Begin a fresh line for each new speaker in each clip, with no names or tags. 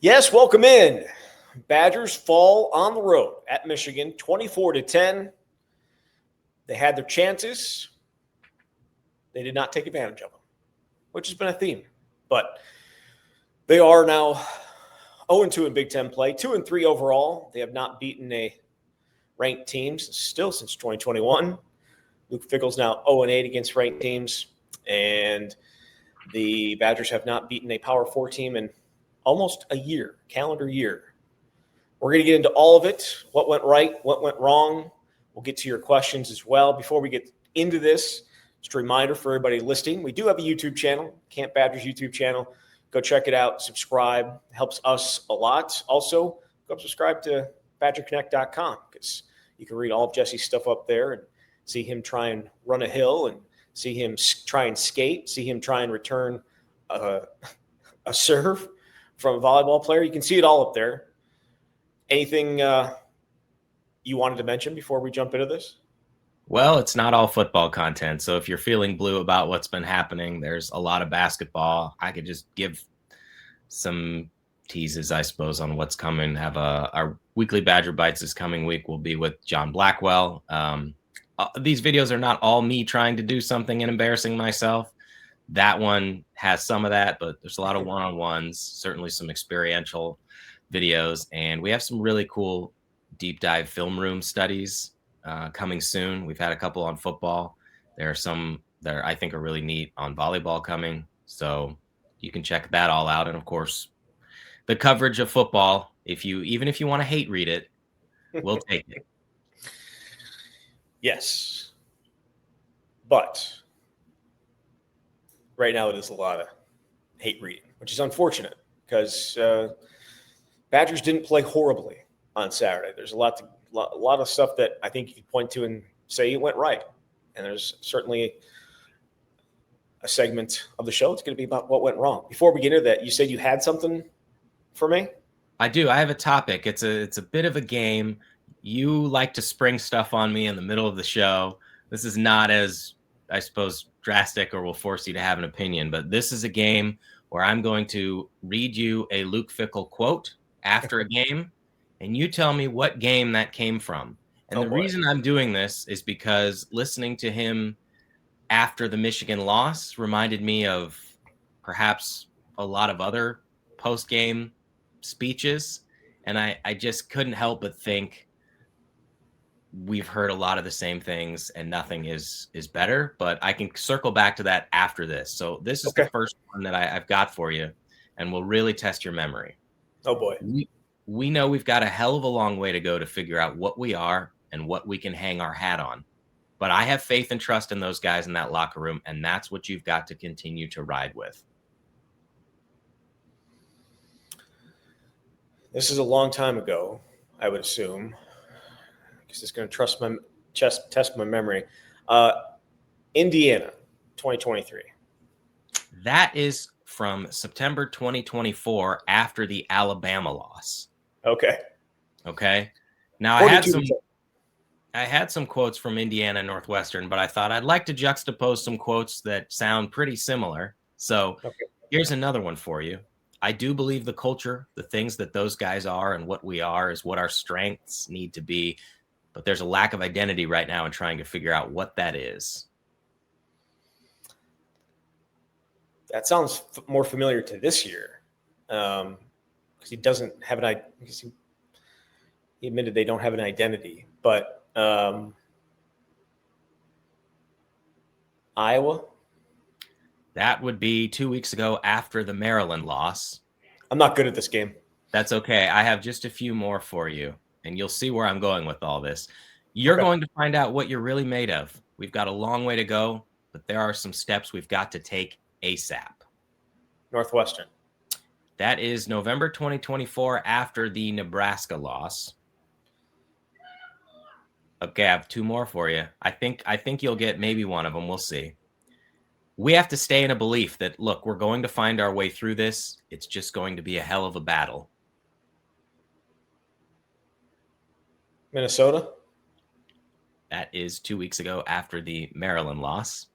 Yes, welcome in. Badgers fall on the road at Michigan, 24-10. They had their chances. They did not take advantage of them, which has been a theme. But they are now 0-2 in Big Ten play, 2-3 overall. They have not beaten a ranked team still since 2021. Luke Fickell's now 0-8 against ranked teams, and the Badgers have not beaten a Power 4 team in almost a year, calendar year. We're going to get into all of it, what went right, what went wrong. We'll get to your questions as well. Before we get into this, just a reminder for everybody listening, we do have a YouTube channel, Camp Badgers YouTube channel. Go check it out, subscribe. It helps us a lot. Also, go subscribe to BadgerConnect.com because you can read all of Jesse's stuff up there and see him try and run a hill and see him try and skate, see him try and return a serve from a volleyball player. You can see it all up there. Anything you wanted to mention before we jump into this?
Well, it's not all football content. So if you're feeling blue about what's been happening, there's a lot of basketball. I could just give some teases, I suppose, on what's coming. Our weekly Badger Bites this coming week will be with John Blackwell. These videos are not all me trying to do something and embarrassing myself. That one has some of that, but there's a lot of one-on-ones, certainly some experiential videos. And we have some really cool deep dive film room studies coming soon. We've had a couple on football. There are some that I think are really neat on volleyball coming. So you can check that all out. And of course, the coverage of football, even if you want to hate read it, we'll take it.
Yes. But right now it is a lot of hate reading, which is unfortunate because Badgers didn't play horribly on Saturday. There's a lot of stuff that I think you could point to and say it went right. And there's certainly a segment of the show. It's going to be about what went wrong. Before we get into that, you said you had something for me?
I do. I have a topic. It's a bit of a game. You like to spring stuff on me in the middle of the show. This is not as, I suppose, drastic or will force you to have an opinion, but this is a game where I'm going to read you a Luke Fickell quote after a game, and you tell me what game that came from. And the reason I'm doing this is because listening to him after the Michigan loss reminded me of perhaps a lot of other post-game speeches, and I just couldn't help but think we've heard a lot of the same things and nothing is better, but I can circle back to that after this. So this is the first one that I've got for you, and we'll really test your memory.
Oh boy.
We know we've got a hell of a long way to go to figure out what we are and what we can hang our hat on. But I have faith and trust in those guys in that locker room, and that's what you've got to continue to ride with.
This is a long time ago, I would assume, because it's going to test my memory. Indiana, 2023.
That is from September 2024 after the Alabama loss. Okay. Now I had some quotes from Indiana Northwestern, but I thought I'd like to juxtapose some quotes that sound pretty similar. So Here's another one for you. I do believe the culture, the things that those guys are and what we are is what our strengths need to be. But there's a lack of identity right now in trying to figure out what that is.
That sounds more familiar to this year because he doesn't have an identity. He admitted they don't have an identity. But Iowa?
That would be 2 weeks ago after the Maryland loss.
I'm not good at this game.
That's okay. I have just a few more for you, and you'll see where I'm going with all this. You're going to find out what you're really made of. We've got a long way to go, but there are some steps we've got to take ASAP.
Northwestern.
That is November 2024 after the Nebraska loss. Okay, I have two more for you. I think you'll get maybe one of them. We'll see. We have to stay in a belief that, look, we're going to find our way through this. It's just going to be a hell of a battle.
Minnesota?
That is 2 weeks ago after the Maryland loss.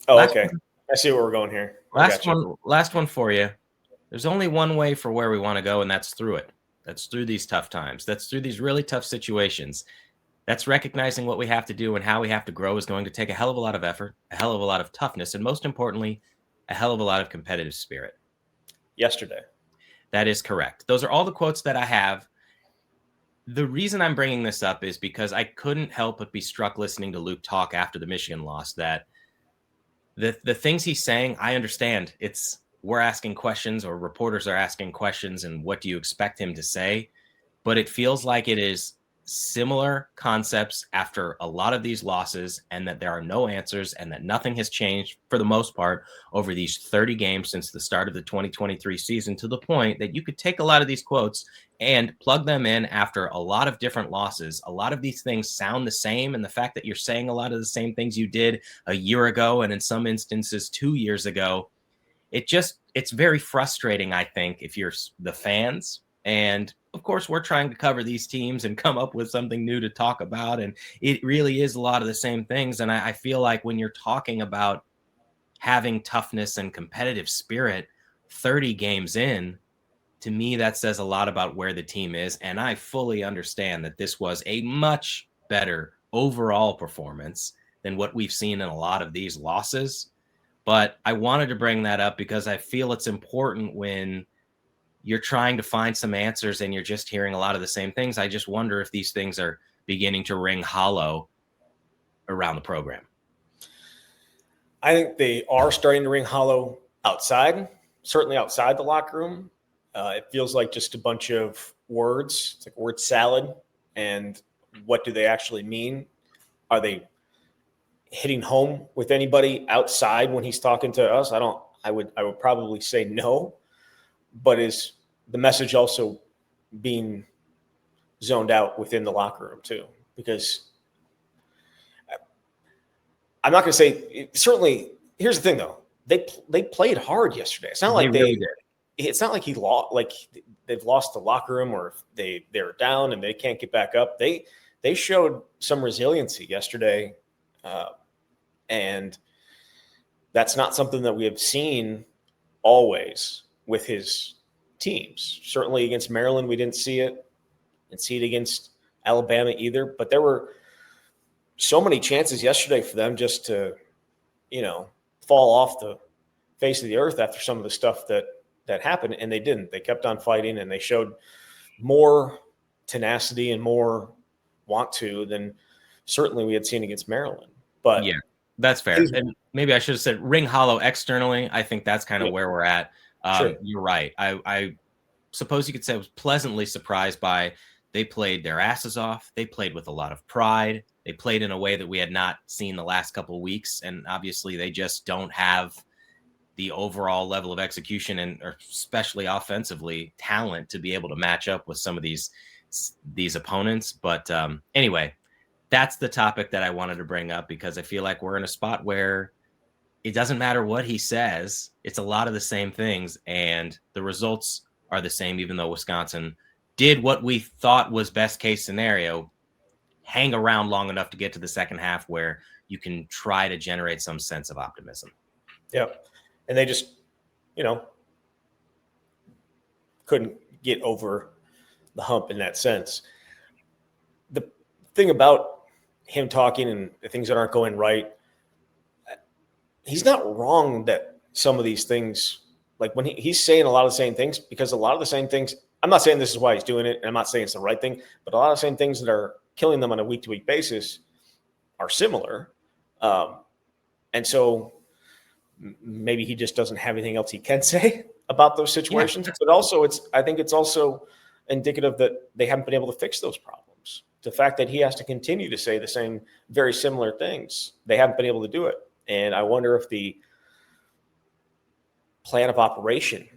Oh, okay. I see where we're going here.
Last one for you. there's only one way for where we want to go, and that's through it. That's through these tough times. That's through these really tough situations. That's recognizing what we have to do and how we have to grow is going to take a hell of a lot of effort, a hell of a lot of toughness, and most importantly, a hell of a lot of competitive spirit.
Yesterday.
That is correct. Those are all the quotes that I have. The reason I'm bringing this up is because I couldn't help but be struck listening to Luke talk after the Michigan loss that the things he's saying, I understand. We're asking questions or reporters are asking questions and what do you expect him to say? But it feels like it is similar concepts after a lot of these losses and that there are no answers and that nothing has changed for the most part over these 30 games since the start of the 2023 season, to the point that you could take a lot of these quotes and plug them in after a lot of different losses. A lot of these things sound the same. And the fact that you're saying a lot of the same things you did a year ago and in some instances 2 years ago, it's very frustrating, I think, if you're the fans. And of course, we're trying to cover these teams and come up with something new to talk about. And it really is a lot of the same things. And I feel like when you're talking about having toughness and competitive spirit 30 games in, to me, that says a lot about where the team is. And I fully understand that this was a much better overall performance than what we've seen in a lot of these losses. But I wanted to bring that up because I feel it's important when you're trying to find some answers and you're just hearing a lot of the same things. I just wonder if these things are beginning to ring hollow around the program.
I think they are starting to ring hollow outside, certainly outside the locker room. It feels like just a bunch of words. It's like word salad. And what do they actually mean? Are they hitting home with anybody outside when he's talking to us? I would probably say no. But is the message also being zoned out within the locker room too? Because I'm not going to say certainly. Here's the thing, though: they played hard yesterday. It's not like
they really did.
It's not like they've lost the locker room or they're down and they can't get back up. They showed some resiliency yesterday, and that's not something that we have seen always with his teams. Certainly against Maryland, we didn't see it. Didn't see it against Alabama either. But there were so many chances yesterday for them just to, fall off the face of the earth after some of the stuff that happened, and they didn't. They kept on fighting, and they showed more tenacity and more want to than certainly we had seen against Maryland. But
yeah, that's fair. And maybe I should have said ring hollow externally. I think that's kind of where we're at. Sure. You're right. I suppose you could say I was pleasantly surprised by they played their asses off. They played with a lot of pride. They played in a way that we had not seen the last couple of weeks. And obviously they just don't have the overall level of execution and especially offensively talent to be able to match up with some of these opponents. But anyway, that's the topic that I wanted to bring up because I feel like we're in a spot where it doesn't matter what he says. It's a lot of the same things, and the results are the same, even though Wisconsin did what we thought was best case scenario, hang around long enough to get to the second half where you can try to generate some sense of optimism.
Yeah. And they just, couldn't get over the hump in that sense. The thing about him talking and the things that aren't going right, he's not wrong that some of these things, like when he's saying a lot of the same things, because a lot of the same things, I'm not saying this is why he's doing it, and I'm not saying it's the right thing, but a lot of the same things that are killing them on a week-to-week basis are similar. And so maybe he just doesn't have anything else he can say about those situations. Yeah. But also I think it's also indicative that they haven't been able to fix those problems. The fact that he has to continue to say the same, very similar things, they haven't been able to do it. And I wonder if the plan of operation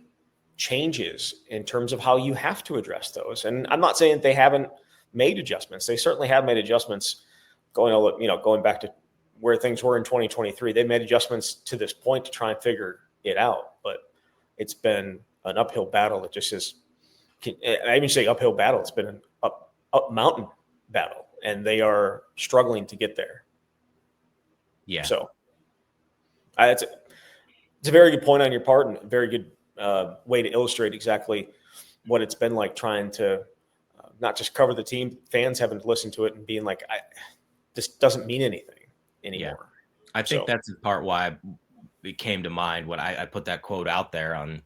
changes in terms of how you have to address those. And I'm not saying they haven't made adjustments. They certainly have made adjustments going back to where things were in 2023. They made adjustments to this point to try and figure it out. But it's been an uphill battle. It just is. I even say uphill battle. It's been an up mountain battle, and they are struggling to get there.
Yeah.
So it's a very good point on your part, and very good way to illustrate exactly what it's been like trying to not just cover the team, fans having to listen to it and being like, this doesn't mean anything anymore.
I think that's in part why it came to mind when I put that quote out there on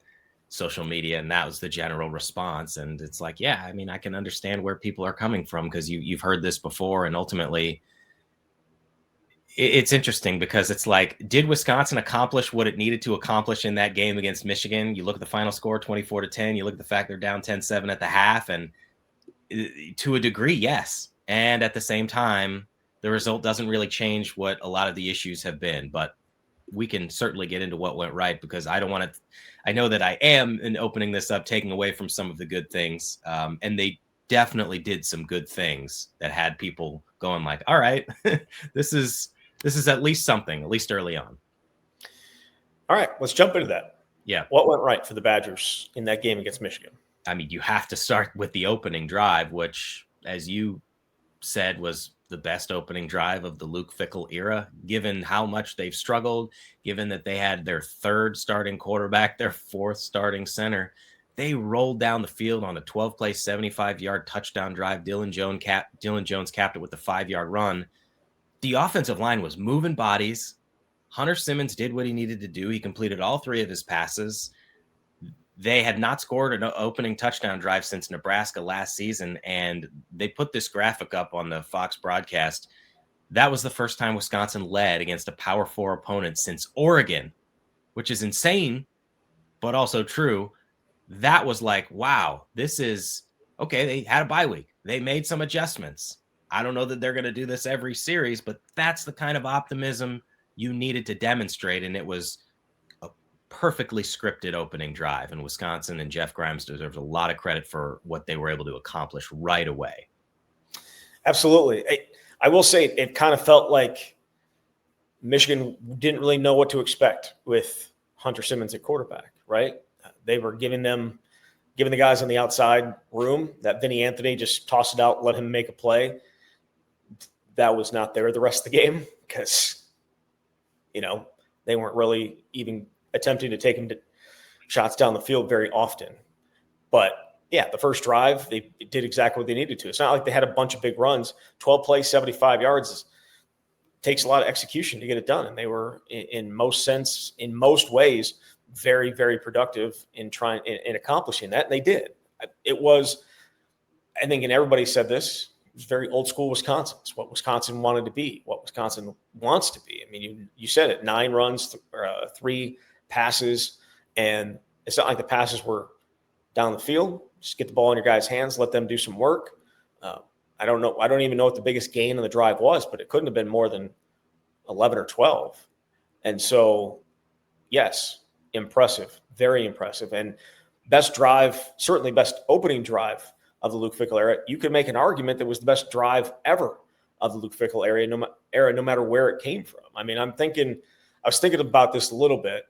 social media, and that was the general response. And it's like, yeah, I mean, I can understand where people are coming from because you've heard this before. And ultimately, it's interesting because it's like, did Wisconsin accomplish what it needed to accomplish in that game against Michigan? You look at the final score, 24-10. You look at the fact they're down 10-7 at the half, and to a degree, yes. And at the same time, the result doesn't really change what a lot of the issues have been. But we can certainly get into what went right, because I don't want to. I know that I am, in opening this up, taking away from some of the good things, and they definitely did some good things that had people going like, all right, this is at least something, at least early on.
All right, let's jump into that.
Yeah.
What went right for the Badgers in that game against Michigan?
I mean, you have to start with the opening drive, which, as you said, was the best opening drive of the Luke Fickell era, given how much they've struggled, given that they had their third starting quarterback, their fourth starting center. They rolled down the field on a 12-play, 75-yard touchdown drive. Dylan Jones capped it with a 5-yard run. The offensive line was moving bodies. Hunter Simmons did what he needed to do. He completed all 3 of his passes. They had not scored an opening touchdown drive since Nebraska last season, and they put this graphic up on the Fox broadcast. That was the first time Wisconsin led against a Power 4 opponent since Oregon, which is insane, but also true. That was like, wow, this is okay. They had a bye week. They made some adjustments. I don't know that they're going to do this every series, but that's the kind of optimism you needed to demonstrate, and it was perfectly scripted opening drive, and Wisconsin and Jeff Grimes deserves a lot of credit for what they were able to accomplish right away.
Absolutely. I will say it kind of felt like Michigan didn't really know what to expect with Hunter Simmons at quarterback, right? They were giving the guys on the outside room. That Vinny Anthony just tossed it out, let him make a play. That was not there the rest of the game because, they weren't really even attempting to take him to shots down the field very often. But yeah, the first drive, they did exactly what they needed to. It's not like they had a bunch of big runs. 12 plays, 75 yards takes a lot of execution to get it done. And they were in most ways, very, very productive in accomplishing that. And they did. It was, I think, and everybody said this, it was very old school Wisconsin. It's what Wisconsin wanted to be, what Wisconsin wants to be. I mean, you said it, 9 runs, 3 passes, and it's not like the passes were down the field. Just get the ball in your guys' hands, let them do some work. I don't know. I don't even know what the biggest gain on the drive was, but it couldn't have been more than 11 or 12. And so, yes, impressive, very impressive. And best drive, certainly best opening drive of the Luke Fickell era. You could make an argument that was the best drive ever of the Luke Fickell era, no matter where it came from. I mean, I was thinking about this a little bit.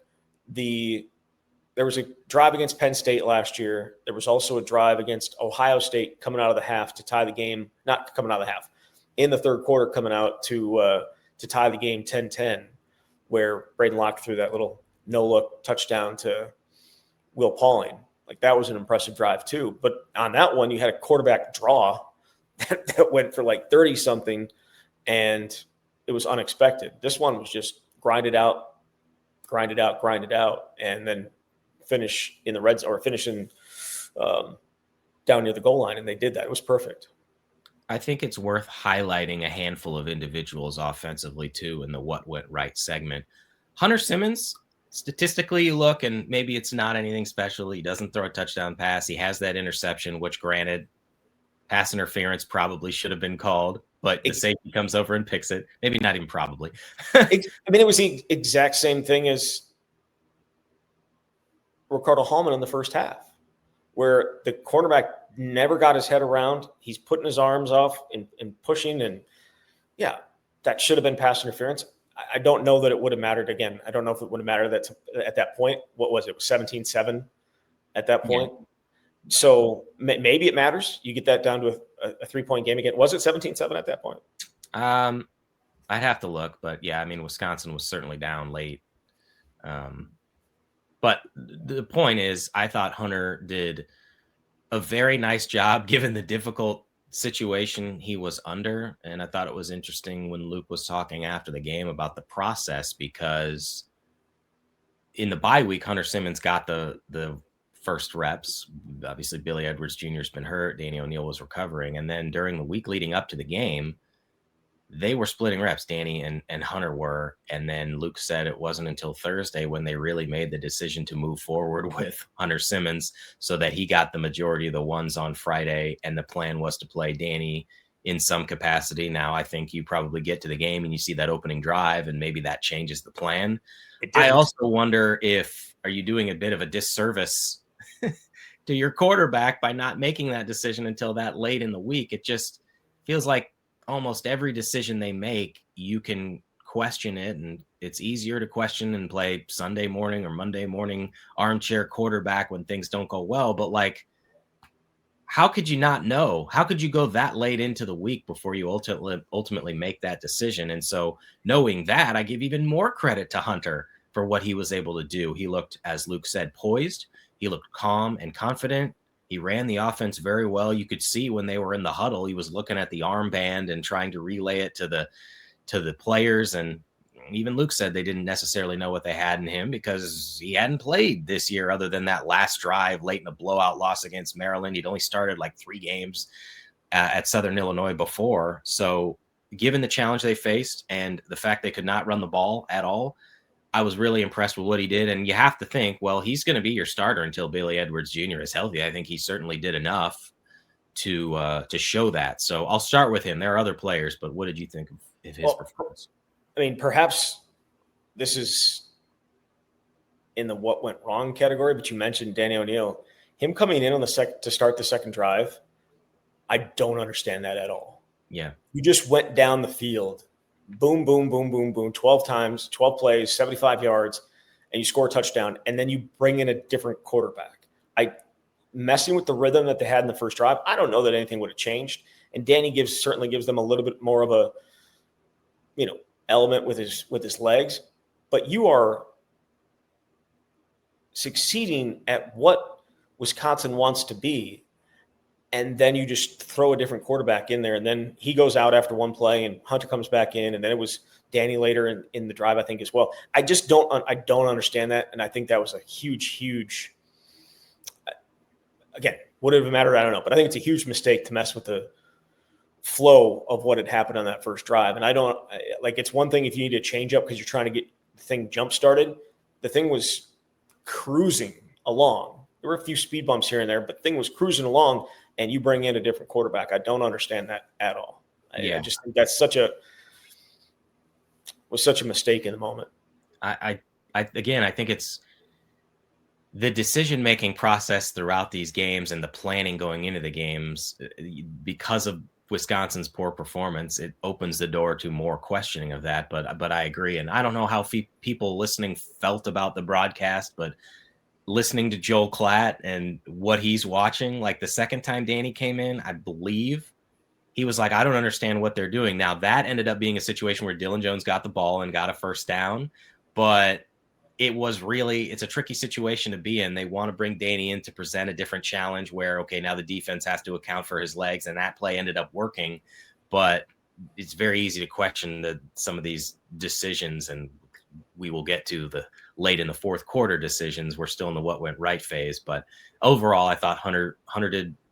There was a drive against Penn State last year. There was also a drive against Ohio State coming out of the half to tie the game, not coming out of the half, in the third quarter coming out to tie the game 10-10, where Braden Locke threw that little no-look touchdown to Will Pauling. Like, that was an impressive drive too. But on that one, you had a quarterback draw that went for like 30-something, and it was unexpected. This one was just grind it out, and then finish in the reds or finish in down near the goal line. And they did that. It was perfect.
I think it's worth highlighting a handful of individuals offensively too in the what went right segment. Hunter Simmons, statistically, you look, and maybe it's not anything special. He doesn't throw a touchdown pass. He has that interception, which, granted, pass interference probably should have been called, but the safety comes over and picks it. Maybe not even probably.
I mean, it was the exact same thing as Ricardo Hallman in the first half, where the cornerback never got his head around. He's putting his arms off and pushing, and yeah, that should have been pass interference. I don't know that it would have mattered. Again, I don't know if it would have mattered at that point. What was it? It was 17-7 at that point. Yeah. So maybe it matters. You get that down to a 3-point game again. Was it 17-7 at that point?
I'd have to look, but yeah, I mean, Wisconsin was certainly down late. But the point is, I thought Hunter did a very nice job given the difficult situation he was under. And I thought it was interesting when Luke was talking after the game about the process, because in the bye week, Hunter Simmons got the first reps. Obviously, Billy Edwards Jr. has been hurt. Danny O'Neil was recovering. And then during the week leading up to the game, they were splitting reps, Danny and Hunter were. And then Luke said it wasn't until Thursday when they really made the decision to move forward with Hunter Simmons so that he got the majority of the ones on Friday. And the plan was to play Danny in some capacity. Now, I think you probably get to the game and you see that opening drive and maybe that changes the plan. I also wonder if, are you doing a bit of a disservice to your quarterback by not making that decision until that late in the week? It just feels like almost every decision they make, you can question it, and it's easier to question and play Sunday morning or Monday morning armchair quarterback when things don't go well. But like, how could you not know? How could you go that late into the week before you ultimately make that decision? And so knowing that, I give even more credit to Hunter for what he was able to do. He looked, as Luke said, poised. He looked calm and confident. He ran the offense very well. You could see when they were in the huddle, he was looking at the armband and trying to relay it to the players. And even Luke said they didn't necessarily know what they had in him because he hadn't played this year other than that last drive late in a blowout loss against Maryland. He'd only started like 3 games at Southern Illinois before. So given the challenge they faced and the fact they could not run the ball at all, I was really impressed with what he did. And you have to think, well, he's going to be your starter until Billy Edwards Jr. is healthy. I think he certainly did enough to show that. So I'll start with him. There are other players, but what did you think of his performance?
I mean, perhaps this is in the what went wrong category, but you mentioned Danny O'Neil. Him coming in on to start the second drive, I don't understand that at all.
Yeah.
You just went down the field. Boom, boom, boom, boom, boom, 12 times, 12 plays, 75 yards, and you score a touchdown, and then you bring in a different quarterback. Messing with the rhythm that they had in the first drive, I don't know that anything would have changed. And Danny certainly gives them a little bit more of a, element with his legs. But you are succeeding at what Wisconsin wants to be, and then you just throw a different quarterback in there, and then he goes out after one play, and Hunter comes back in, and then it was Danny later in the drive, I think, as well. I just don't understand that, and I think that was a huge. Again, would it have mattered? I don't know, but I think it's a huge mistake to mess with the flow of what had happened on that first drive. And it's one thing if you need to change up because you're trying to get the thing jump started. The thing was cruising along. There were a few speed bumps here and there, but the thing was cruising along. And you bring in a different quarterback. I don't understand that at all. I just think that's such a mistake in the moment.
I think it's the decision-making process throughout these games and the planning going into the games. Because of Wisconsin's poor performance, it opens the door to more questioning of that. But I agree. And I don't know how people listening felt about the broadcast, but listening to Joel Klatt and what he's watching, like the second time Danny came in, I believe he was like, I don't understand what they're doing. Now that ended up being a situation where Dylan Jones got the ball and got a first down, but it's a tricky situation to be in. They want to bring Danny in to present a different challenge where, okay, now the defense has to account for his legs, and that play ended up working, but it's very easy to question some of these decisions, and we will get to the late in the fourth quarter decisions. We're still in the what went right phase, but overall, I thought Hunter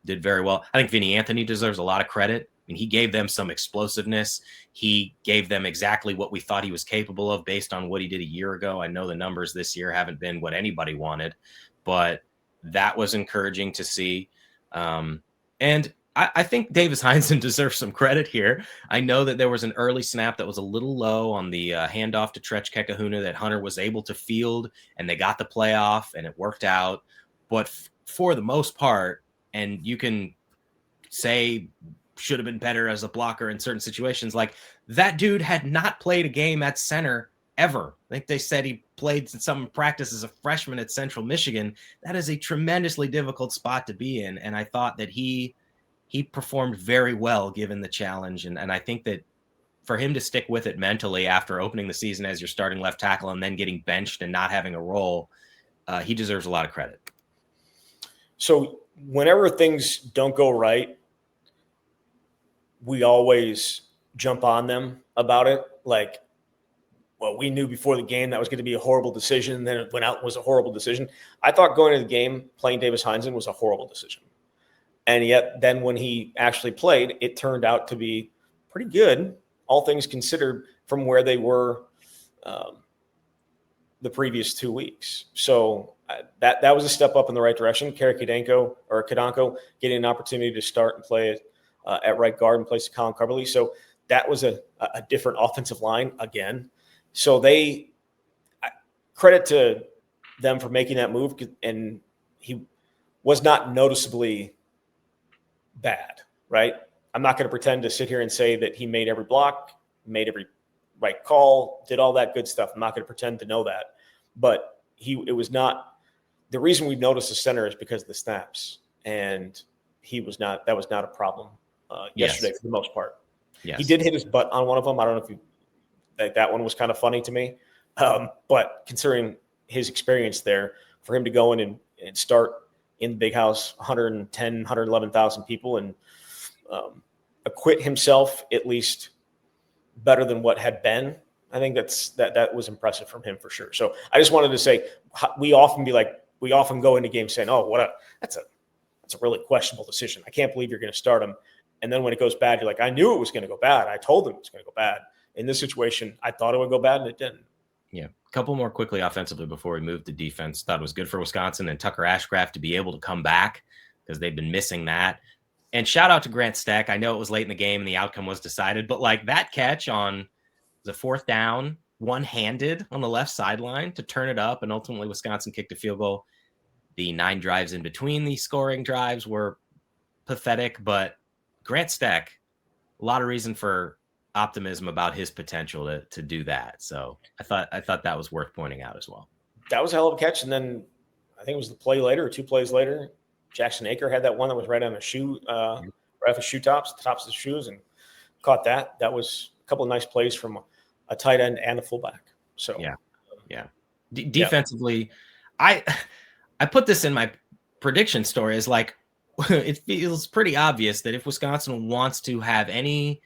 did very well. I think Vinny Anthony deserves a lot of credit. I mean, he gave them some explosiveness. He gave them exactly what we thought he was capable of based on what he did a year ago. I know the numbers this year haven't been what anybody wanted, but that was encouraging to see. And I think Davis Heinzen deserves some credit here. I know that there was an early snap that was a little low on the handoff to Trech Kekahuna that Hunter was able to field, and they got the play off, and it worked out. But for the most part, and you can say should have been better as a blocker in certain situations, like that dude had not played a game at center ever. I think they said he played some practice as a freshman at Central Michigan. That is a tremendously difficult spot to be in, and I thought that he performed very well given the challenge. And I think that for him to stick with it mentally after opening the season as your starting left tackle and then getting benched and not having a role, he deserves a lot of credit.
So whenever things don't go right, we always jump on them about it. Like, well, we knew before the game that was going to be a horrible decision. And then it went out and was a horrible decision. I thought going into the game, playing Davis Heinzen was a horrible decision. And yet then when he actually played, it turned out to be pretty good, all things considered, from where they were the previous 2 weeks. So that was a step up in the right direction. Kerry Kadanko getting an opportunity to start and play at right guard in place of Colin Cubberley. So that was a different offensive line again. So credit to them for making that move, and he was not noticeably bad, right? I'm not going to pretend to sit here and say that he made every block, made every right call, did all that good stuff. I'm not going to pretend to know that. But it was not – the reason we noticed the center is because of the snaps, and that was not a problem yesterday for the most part.
Yes.
He did hit his butt on one of them. I don't know if that one was kind of funny to me. But considering his experience there, for him to go in and start in the big house, 110, 111,000 people, and acquit himself at least better than what had been, I think that was impressive from him for sure. So I just wanted to say, we often go into games saying, oh, that's a really questionable decision. I can't believe you're going to start him. And then when it goes bad, you're like, I knew it was going to go bad. I told him it was going to go bad. In this situation, I thought it would go bad, and it didn't.
Yeah. A couple more quickly offensively before we move to defense. Thought it was good for Wisconsin and Tucker Ashcraft to be able to come back because they've been missing that. And shout out to Grant Steck. I know it was late in the game and the outcome was decided, but like that catch on the fourth down, one-handed on the left sideline to turn it up, and ultimately Wisconsin kicked a field goal. The 9 drives in between the scoring drives were pathetic, but Grant Steck, a lot of reason for optimism about his potential to do that. So I thought that was worth pointing out as well.
That was a hell of a catch. And then I think it was the play later or 2 plays later, Jackson Aker had that one that was right on the shoe, right off his shoe tops, the tops of the shoes, and caught that. That was a couple of nice plays from a tight end and a fullback. So
yeah. Defensively, I put this in my prediction story as like, it feels pretty obvious that if Wisconsin wants to have any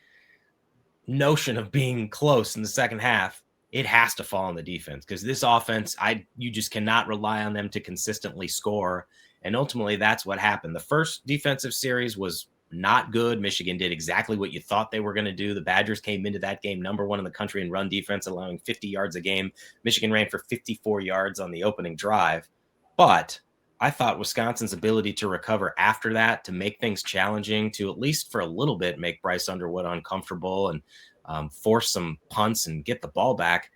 notion of being close in the second half, it has to fall on the defense, because this offense, you just cannot rely on them to consistently score. And ultimately, that's what happened. The first defensive series was not good. Michigan did exactly what you thought they were going to do. The Badgers came into that game number 1 in the country in run defense, allowing 50 yards a game. Michigan ran for 54 yards on the opening drive. But I thought Wisconsin's ability to recover after that, to make things challenging, to at least for a little bit make Bryce Underwood uncomfortable and force some punts and get the ball back,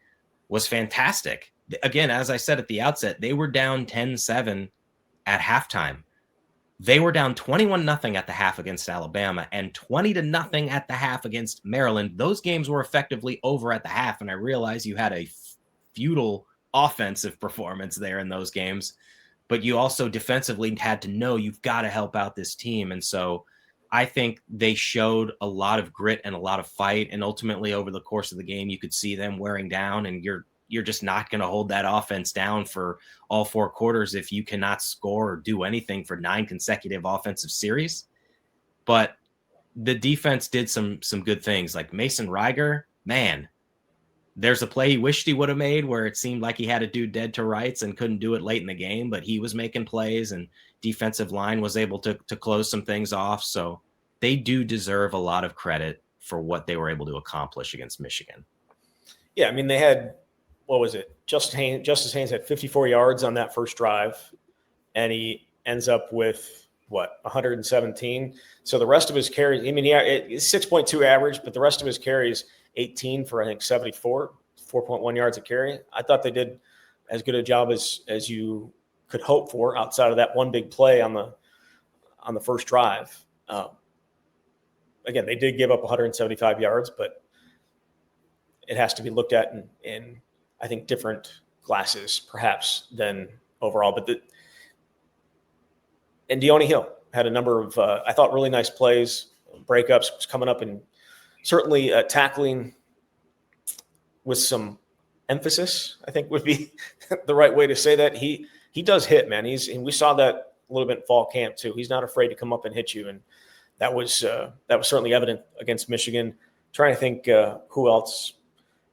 was fantastic. Again, as I said at the outset, they were down 10-7 at halftime. They were down 21-0 at the half against Alabama and 20-0 at the half against Maryland. Those games were effectively over at the half, and I realize you had a futile offensive performance there in those games, but you also defensively had to know you've got to help out this team. And so I think they showed a lot of grit and a lot of fight, and ultimately over the course of the game, you could see them wearing down, and you're just not going to hold that offense down for all 4 quarters if you cannot score or do anything for 9 consecutive offensive series. But the defense did some good things. Like Mason Reiger, man, there's a play he wished he would have made where it seemed like he had a dude dead to rights and couldn't do it late in the game, but he was making plays, and defensive line was able to close some things off. So they do deserve a lot of credit for what they were able to accomplish against Michigan.
Yeah, I mean, they had, what was it? Justice Haynes had 54 yards on that first drive, and he ends up with, 117. So the rest of his carries, I mean, it's 6.2 average, but the rest of his carries, 18 for, I think, 74, 4.1 yards a carry. I thought they did as good a job as you could hope for outside of that one big play on the first drive. Again, they did give up 175 yards, but it has to be looked at in I think, different glasses perhaps than overall. And Deone Hill had a number of, I thought, really nice plays, breakups, was coming up and certainly tackling with some emphasis, I think would be the right way to say that. He he does hit, man. And we saw that a little bit in fall camp too. He's not afraid to come up and hit you, and that was certainly evident against Michigan. Trying to think who else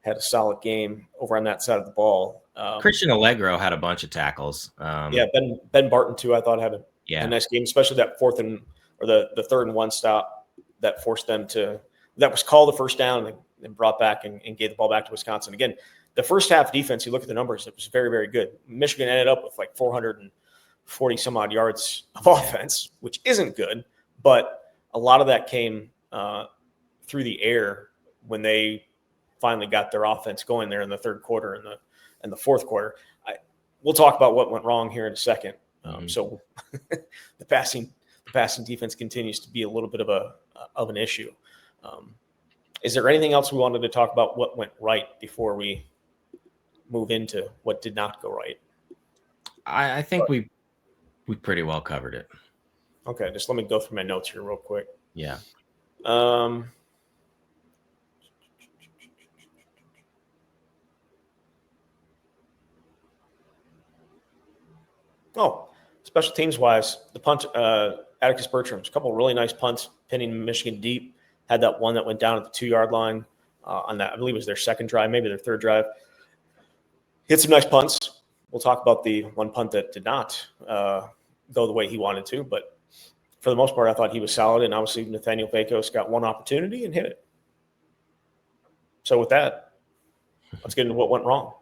had a solid game over on that side of the ball.
Christian Allegro had a bunch of tackles.
Yeah, Ben Barton too. I thought had a nice game, especially that the 3rd and 1 stop that forced them to. That was called the first down and brought back and gave the ball back to Wisconsin. Again, the first half defense, you look at the numbers, it was very, very good. Michigan ended up with like 440 some odd yards of offense, which isn't good, but a lot of that came through the air when they finally got their offense going there in the 3rd quarter and the 4th quarter. We'll talk about what went wrong here in a second. So the passing defense continues to be a little bit of an issue. Is there anything else we wanted to talk about what went right before we move into what did not go right?
I think we pretty well covered it.
Okay, just let me go through my notes here real quick.
Yeah.
Special teams wise, the punt, Atticus Bertram's a couple of really nice punts, pinning Michigan deep. Had that one that went down at the 2-yard line on that, I believe it was their 2nd drive, maybe their 3rd drive. Hit some nice punts. We'll talk about the one punt that did not go the way he wanted to, but for the most part, I thought he was solid. And obviously, Nathaniel Vakos got one opportunity and hit it. So with that, let's get into what went wrong.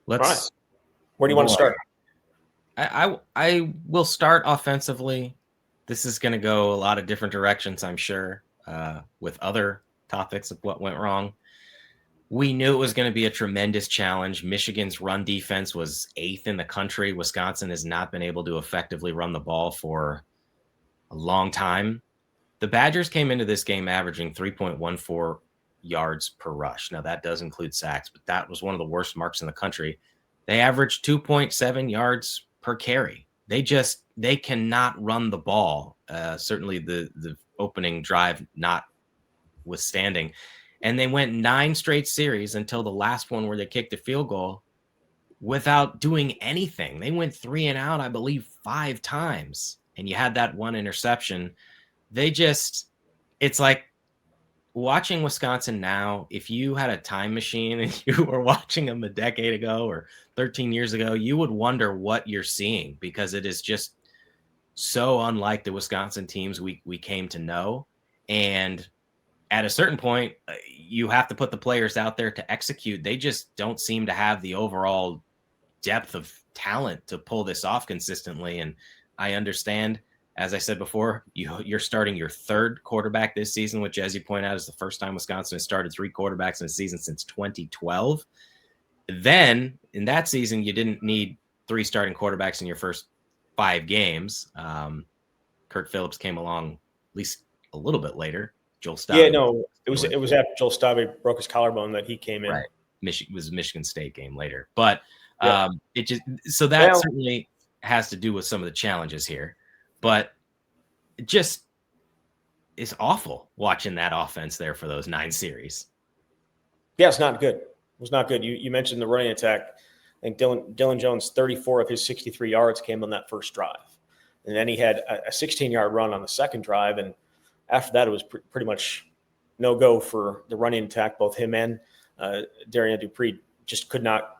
All right. Where do you want to start?
I will start offensively. This is going to go a lot of different directions, I'm sure, with other topics of what went wrong. We knew it was going to be a tremendous challenge. Michigan's run defense was 8th in the country. Wisconsin has not been able to effectively run the ball for a long time. The Badgers came into this game averaging 3.14 yards per rush. Now, that does include sacks, but that was one of the worst marks in the country. They averaged 2.7 yards per carry. They cannot run the ball. Certainly the opening drive notwithstanding. And they went 9 straight series until the last one where they kicked a field goal without doing anything. They went 3 and out, I believe, 5 times. And you had that one interception. It's like watching Wisconsin now. If you had a time machine and you were watching them a decade ago or 13 years ago, you would wonder what you're seeing, because it is just so unlike the Wisconsin teams we came to know. And at a certain point, you have to put the players out there to execute. They just don't seem to have the overall depth of talent to pull this off consistently. And I understand, as I said before, you're starting your 3rd quarterback this season, which, as you point out, is the first time Wisconsin has started 3 quarterbacks in a season since 2012. Then in that season, you didn't need 3 starting quarterbacks in your first 5 games. Kurt Phillips came along at least a little bit later. Joel Stave. Yeah,
no, it was after Joel Stave broke his collarbone that he came in.
Right, it was a Michigan State game later, but certainly has to do with some of the challenges here. But it just is awful watching that offense there for those 9 series.
Yeah, it's not good. It was not good. You mentioned the running attack. I think Dylan Jones, 34 of his 63 yards came on that first drive. And then he had a 16-yard run on the 2nd drive. And after that, it was pretty much no-go for the running attack. Both him and Darian Dupree just could not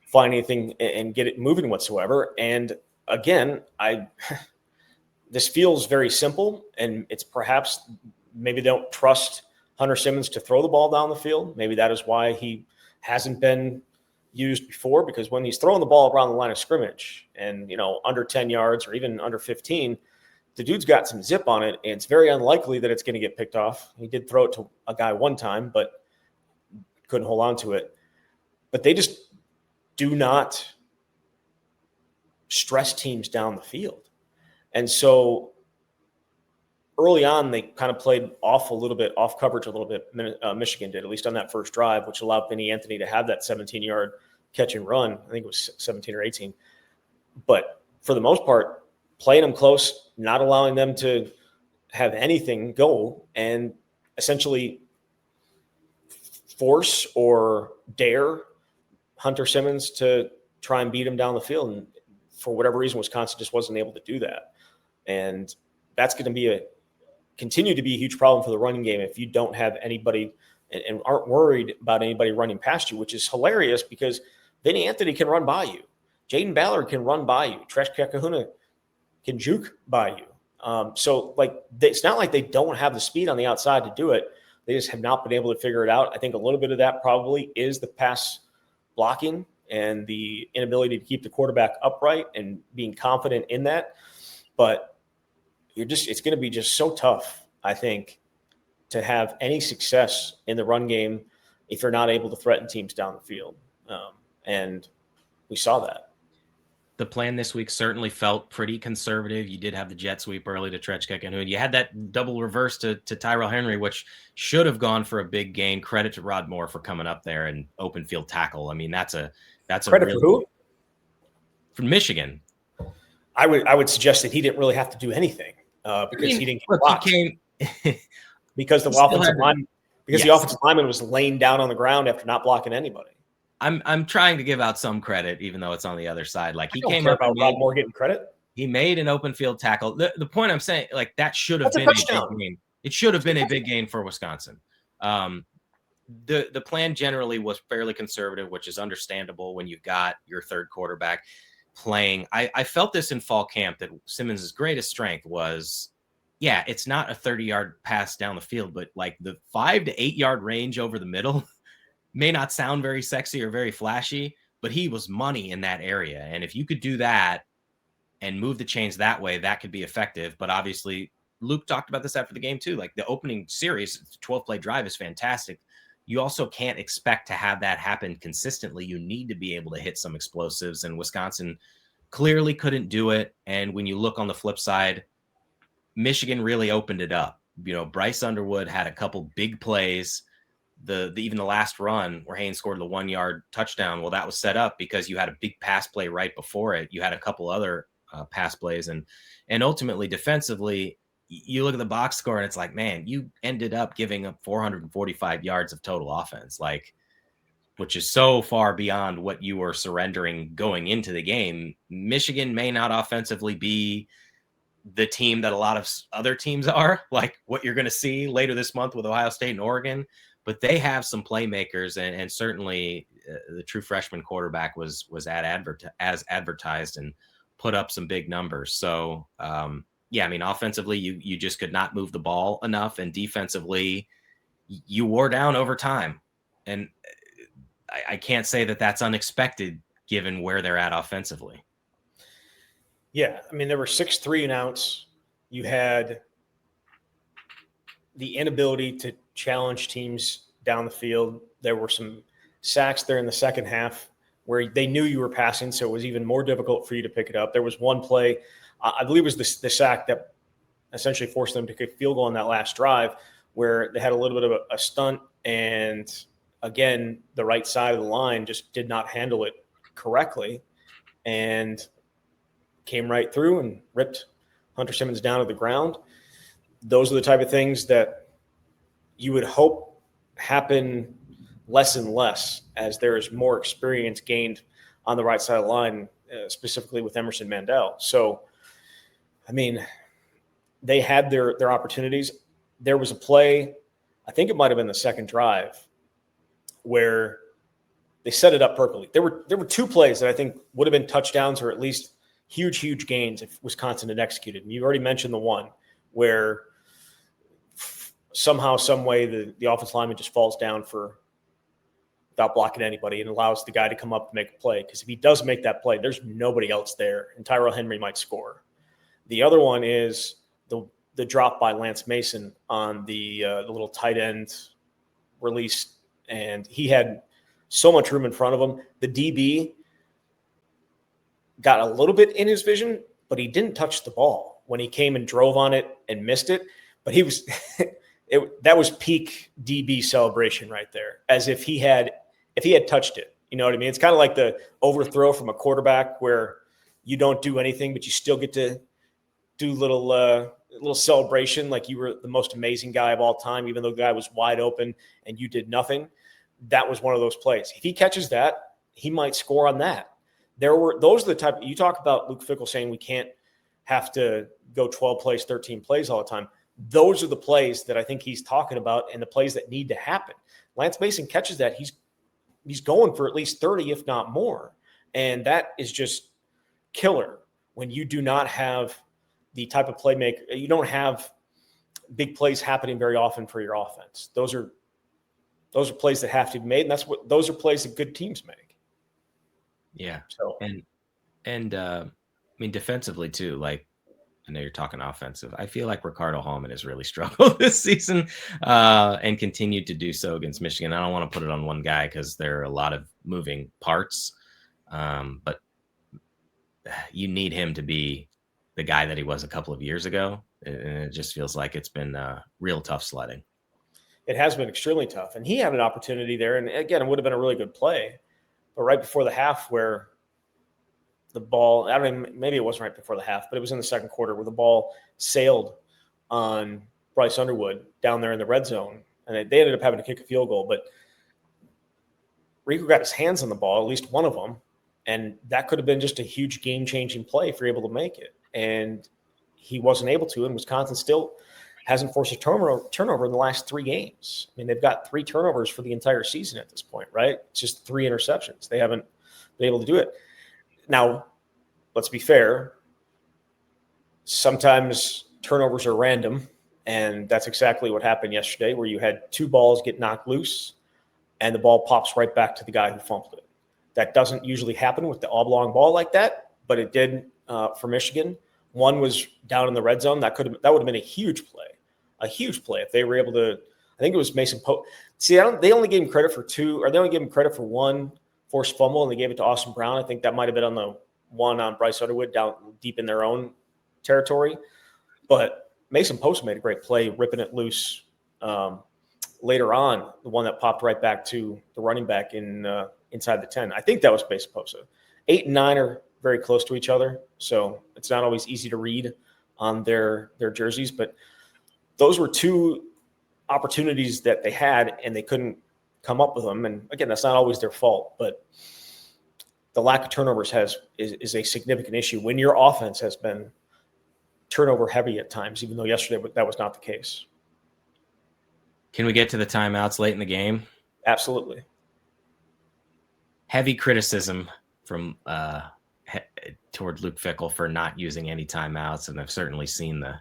find anything and get it moving whatsoever. And again, this feels very simple, and it's perhaps maybe they don't trust Hunter Simmons to throw the ball down the field. Maybe that is why he hasn't been used before, because when he's throwing the ball around the line of scrimmage and, under 10 yards or even under 15, the dude's got some zip on it, and it's very unlikely that it's going to get picked off. He did throw it to a guy one time, but couldn't hold on to it. But they just do not stress teams down the field. And so early on, they kind of played off coverage a little bit. Michigan did, at least on that first drive, which allowed Benny Anthony to have that 17-yard catch and run. I think it was 17 or 18. But for the most part, playing them close, not allowing them to have anything go, and essentially force or dare Hunter Simmons to try and beat them down the field. And for whatever reason, Wisconsin just wasn't able to do that. And that's going to continue to be a huge problem for the running game if you don't have anybody and aren't worried about anybody running past you, which is hilarious because Vinny Anthony can run by you. Jaden Ballard can run by you. Tresh Kakahuna can juke by you. So it's not like they don't have the speed on the outside to do it. They just have not been able to figure it out. I think a little bit of that probably is the pass blocking and the inability to keep the quarterback upright and being confident in that. But it's going to be just so tough, I think, to have any success in the run game if you're not able to threaten teams down the field. And we saw that.
The plan this week certainly felt pretty conservative. You did have the jet sweep early to Tresh Kakahuna. You had that double reverse to Tyrell Henry, which should have gone for a big gain. Credit to Rod Moore for coming up there and open field tackle. I mean, that's a
credit for who?
From Michigan.
I would suggest that he didn't really have to do anything because he didn't get blocked. Because the offensive lineman was laying down on the ground after not blocking anybody.
I'm trying to give out some credit, even though it's on the other side. Like he came
up about Rod Moore getting credit.
He made an open field tackle. The point I'm saying, like that should have been a big game. It should have been a big game for Wisconsin. The plan generally was fairly conservative, which is understandable when you've got your third quarterback playing. I felt this in fall camp that Simmons' greatest strength was, it's not a 30-yard pass down the field, but like the 5 to 8 yard range over the middle may not sound very sexy or very flashy, but he was money in that area. And if you could do that and move the chains that way, that could be effective. But obviously, Luke talked about this after the game too. Like the opening series, 12-play drive is fantastic. You also can't expect to have that happen consistently. You need to be able to hit some explosives, and Wisconsin clearly couldn't do it. And when you look on the flip side, Michigan really opened it up. Bryce Underwood had a couple big plays. Even the last run where Haynes scored the 1 yard touchdown. Well, that was set up because you had a big pass play right before it. You had a couple other pass plays and ultimately defensively, you look at the box score and it's like, man, you ended up giving up 445 yards of total offense, which is so far beyond what you were surrendering going into the game. Michigan may not offensively be the team that a lot of other teams are, like what you're going to see later this month with Ohio State and Oregon. But they have some playmakers, and certainly the true freshman quarterback was as advertised and put up some big numbers. So, offensively, you just could not move the ball enough, and defensively, you wore down over time. And I can't say that that's unexpected given where they're at offensively.
Yeah, I mean, there were 6 3-and-outs. You had the inability to challenge teams down the field. There were some sacks there in the second half where they knew you were passing, so it was even more difficult for you to pick it up. There was one play, I believe it was the sack that essentially forced them to kick a field goal on that last drive, where they had a little bit of a stunt, and again, the right side of the line just did not handle it correctly and came right through and ripped Hunter Simmons down to the ground. Those are the type of things that you would hope happen less and less as there is more experience gained on the right side of the line, specifically with Emerson Mandel. So, I mean, they had their opportunities. There was a play, I think it might have been the second drive, where they set it up perfectly. There were 2 plays that I think would have been touchdowns or at least huge gains if Wisconsin had executed. And you already mentioned the one where somehow, some way, the offensive lineman just falls down without blocking anybody and allows the guy to come up and make a play. Because if he does make that play, there's nobody else there, and Tyrell Henry might score. The other one is the drop by Lance Mason on the little tight end release, and he had so much room in front of him. The DB got a little bit in his vision, but he didn't touch the ball when he came and drove on it and missed it. But he was that was peak DB celebration right there, as if he had touched it. You know what I mean? It's kind of like the overthrow from a quarterback where you don't do anything, but you still get to do little celebration like you were the most amazing guy of all time, even though the guy was wide open and you did nothing. That was one of those plays. If he catches that, he might score on that. those are the type you talk about Luke Fickell saying we can't have to go 12 plays, 13 plays all the time. Those are the plays that I think he's talking about and the plays that need to happen. Lance Mason catches that. He's going for at least 30, if not more. And that is just killer when you do not have the type of playmaker. You don't have big plays happening very often for your offense. Those are plays that have to be made. And those are plays that good teams make.
Yeah.
So,
and I mean, defensively too, like, I know you're talking offensive. I feel like Ricardo Hallman has really struggled this season and continued to do so against Michigan. I don't want to put it on one guy because there are a lot of moving parts, but you need him to be the guy that he was a couple of years ago. And it just feels like it's been real tough sledding.
It has been extremely tough. And he had an opportunity there. And again, it would have been a really good play. But right before the half where the ball, I don't know, maybe it wasn't right before the half, but it was in the second quarter where the ball sailed on Bryce Underwood down there in the red zone. And they ended up having to kick a field goal. But Rico got his hands on the ball, at least one of them. And that could have been just a huge game-changing play if you're able to make it. And he wasn't able to, and Wisconsin still hasn't forced a turnover in the last 3 games. I mean, they've got 3 turnovers for the entire season at this point, right? It's just 3 interceptions. They haven't been able to do it. Now, let's be fair. Sometimes turnovers are random, and that's exactly what happened yesterday, where you had 2 balls get knocked loose, and the ball pops right back to the guy who fumbled it. That doesn't usually happen with the oblong ball like that, but it did for Michigan. One was down in the red zone. That would have been a huge play if they were able to. I think it was Mason Pope. See, they only gave him credit for 2, or they only gave him credit for 1 forced fumble, and they gave it to Austin Brown. I think that might have been on the one on Bryce Underwood down deep in their own territory. But Mason Post made a great play, ripping it loose later on, the one that popped right back to the running back inside the 10. I think that was Mason Post. 8 and 9 are very close to each other, so it's not always easy to read on their jerseys. But those were 2 opportunities that they had, and they couldn't come up with them. And again, that's not always their fault, but the lack of turnovers is a significant issue when your offense has been turnover heavy at times, even though yesterday that was not the case.
Can we get to the timeouts late in the game?
Absolutely.
Heavy criticism from toward Luke Fickell for not using any timeouts, and I've certainly seen the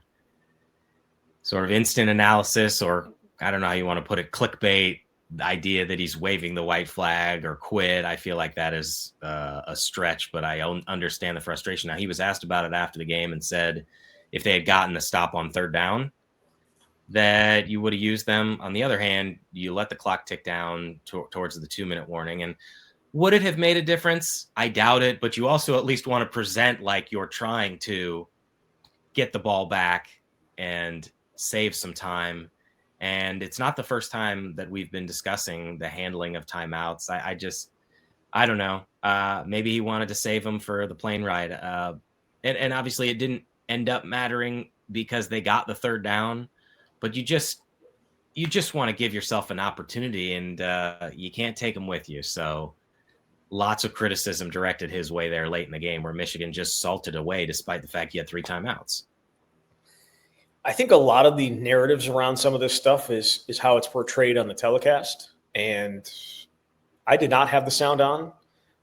sort of instant analysis, or I don't know how you want to put it, clickbait, the idea that he's waving the white flag or quit. I feel like that is a stretch, but I understand the frustration. Now, he was asked about it after the game and said if they had gotten the stop on 3rd down, that you would have used them. On the other hand, you let the clock tick down towards the 2-minute warning. And would it have made a difference? I doubt it, but you also at least want to present like you're trying to get the ball back and save some time. And it's not the first time that we've been discussing the handling of timeouts. I don't know. Maybe he wanted to save them for the plane ride. And obviously it didn't end up mattering because they got the 3rd down, but you just want to give yourself an opportunity, and you can't take them with you. So lots of criticism directed his way there late in the game, where Michigan just salted away despite the fact he had 3 timeouts.
I think a lot of the narratives around some of this stuff is how it's portrayed on the telecast. And I did not have the sound on,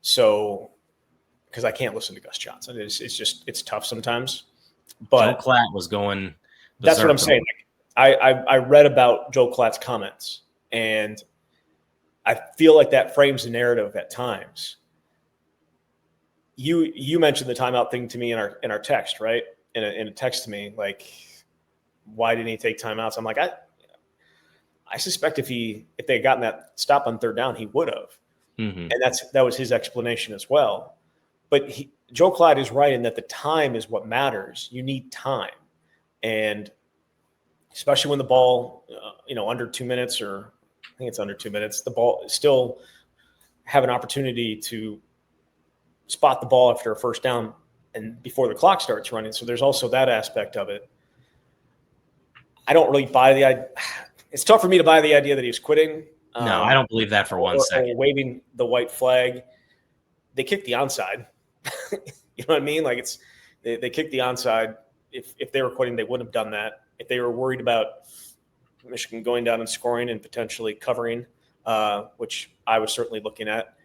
so because I can't listen to Gus Johnson. It's tough sometimes. But
Joe Klatt was going.
That's what I'm saying. I read about Joe Klatt's comments, and I feel like that frames the narrative at times. You mentioned the timeout thing to me in our text, right? In a text to me, like, why didn't he take timeouts? I'm like, I suspect if they had gotten that stop on 3rd down, he would have. Mm-hmm. And that was his explanation as well. But Joe Klatt is right in that the time is what matters. You need time, and especially when the ball, under 2 minutes, or I think it's under 2 minutes, the ball still have an opportunity to spot the ball after a 1st down and before the clock starts running. So there's also that aspect of it. I don't really buy the idea. It's tough for me to buy the idea that he was quitting.
No, I don't believe that for 1 second.
Or waving the white flag. They kicked the onside. You know what I mean? Like they kicked the onside. If they were quitting, they wouldn't have done that. If they were worried about Michigan going down and scoring and potentially covering, which I was certainly looking at,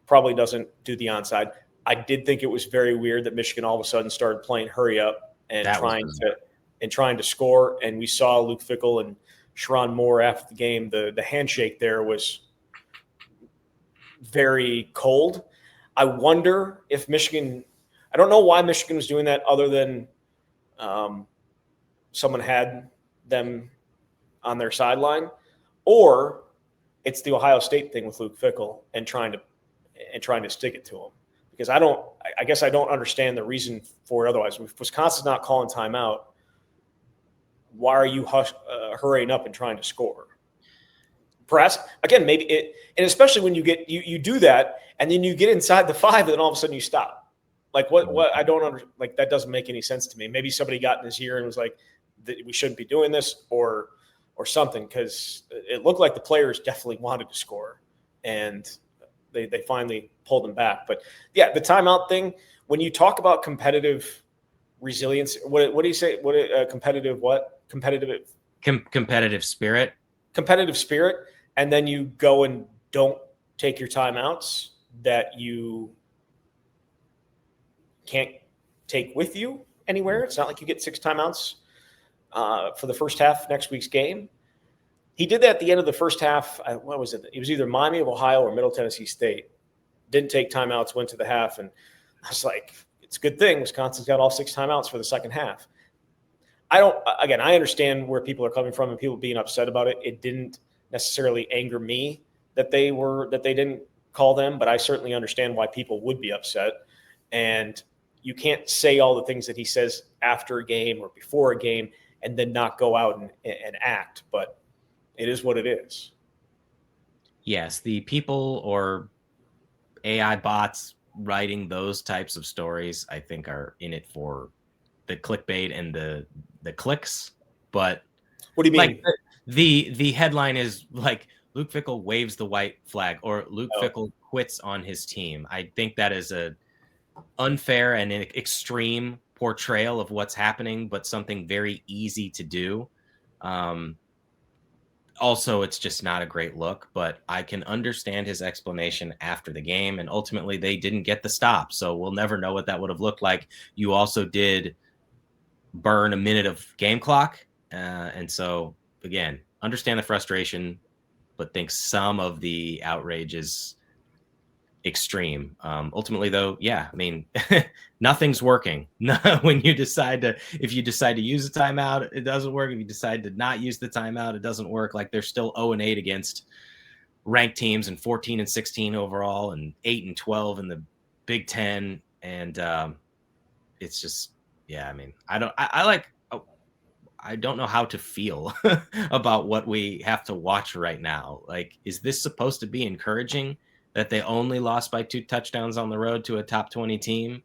probably doesn't do the onside. I did think it was very weird that Michigan all of a sudden started playing hurry up and trying to score. And we saw Luke Fickell and Sharon Moore after the game. The handshake there was very cold. I wonder if Michigan – I don't know why Michigan was doing that other than someone had them on their sideline, or it's the Ohio State thing with Luke Fickell and trying to stick it to him. Because I guess I don't understand the reason for it otherwise. If Wisconsin's not calling timeout, why are you hurrying up and trying to score? Perhaps, again, maybe it, and especially when you do that and then you get inside the 5 and then all of a sudden you stop. Like what I don't understand, like that doesn't make any sense to me. Maybe somebody got in his ear and was like, we shouldn't be doing this or something, because it looked like the players definitely wanted to score and they finally pulled them back. But yeah, the timeout thing, when you talk about competitive resilience, what do you say? Competitive
spirit.
Competitive spirit, and then you go and don't take your timeouts that you can't take with you anywhere. It's not like you get 6 timeouts for the first half of next week's game. He did that at the end of the first half. What was it? It was either Miami of Ohio or Middle Tennessee State. Didn't take timeouts, went to the half, and I was like, it's a good thing Wisconsin's got all 6 timeouts for the second half. I understand where people are coming from and people being upset about it. It didn't necessarily anger me that they didn't call them, but I certainly understand why people would be upset. And you can't say all the things that he says after a game or before a game and then not go out and act. But it is what it is.
Yes, the people or AI bots writing those types of stories, I think, are in it for the clickbait and the clicks. But
what do you mean?
Like the headline is like Luke Fickell waves the white flag, or Luke Fickell quits on his team. I think that is a unfair and an extreme portrayal of what's happening, but something very easy to do. Also, it's just not a great look, but I can understand his explanation after the game. And ultimately, they didn't get the stop. So we'll never know what that would have looked like. You also did burn a minute of game clock. And so, again, understand the frustration, but think some of the outrage is extreme. Ultimately, though, yeah, I mean, nothing's working. When you if you decide to use a timeout, it doesn't work. If you decide to not use the timeout, it doesn't work. Like, they're still 0-8 against ranked teams, and 14-16 overall, and 8-12 in the Big Ten. And it's just, yeah, I mean, I don't know how to feel about what we have to watch right now. Like, is this supposed to be encouraging that they only lost by 2 touchdowns on the road to a top 20 team?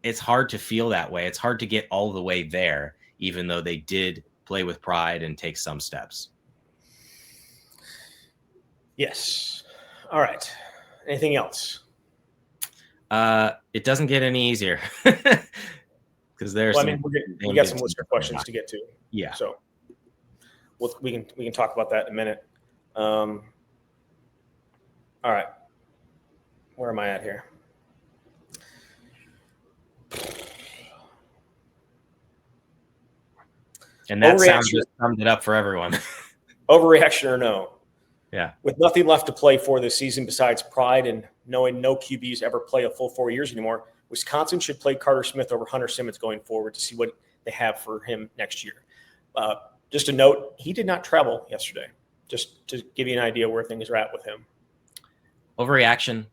It's hard to feel that way. It's hard to get all the way there, even though they did play with pride and take some steps.
Yes. All right. Anything else?
It doesn't get any easier. Because we
got some listener questions to get to.
Yeah.
So we can talk about that in a minute. All right. Where am I at here?
And that sound just summed it up for everyone.
Overreaction or no?
Yeah.
With nothing left to play for this season besides pride and knowing no QBs ever play a full 4 years anymore, Wisconsin should play Carter Smith over Hunter Simmons going forward to see what they have for him next year. Just a note, he did not travel yesterday, just to give you an idea where things are at with him.
Overreaction.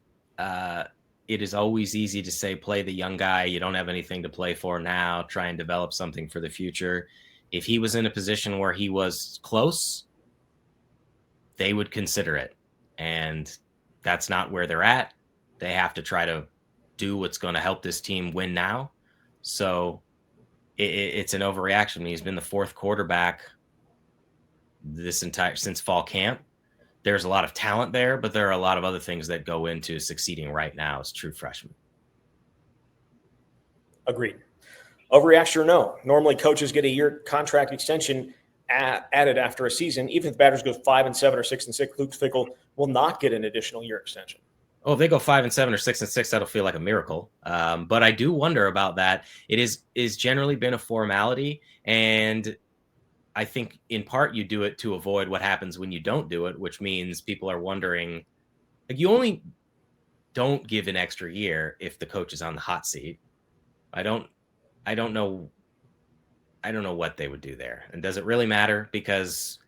It is always easy to say, play the young guy. You don't have anything to play for now. Try and develop something for the future. If he was in a position where he was close, they would consider it. And that's not where they're at. They have to try to do what's going to help this team win now. So it's an overreaction. He's been the 4th quarterback since fall camp. There's a lot of talent there, but there are a lot of other things that go into succeeding right now as true freshman.
Agreed. Overreaction or no? Normally, coaches get a year contract extension added after a season. Even if the Badgers go 5-7 or 6-6, Luke Fickell will not get an additional year extension.
Oh, if they go 5-7 or 6-6, that'll feel like a miracle. But I do wonder about that. It is generally been a formality, and I think in part you do it to avoid what happens when you don't do it, which means people are wondering. Like, you only don't give an extra year if the coach is on the hot seat. I don't know what they would do there. And does it really matter? Because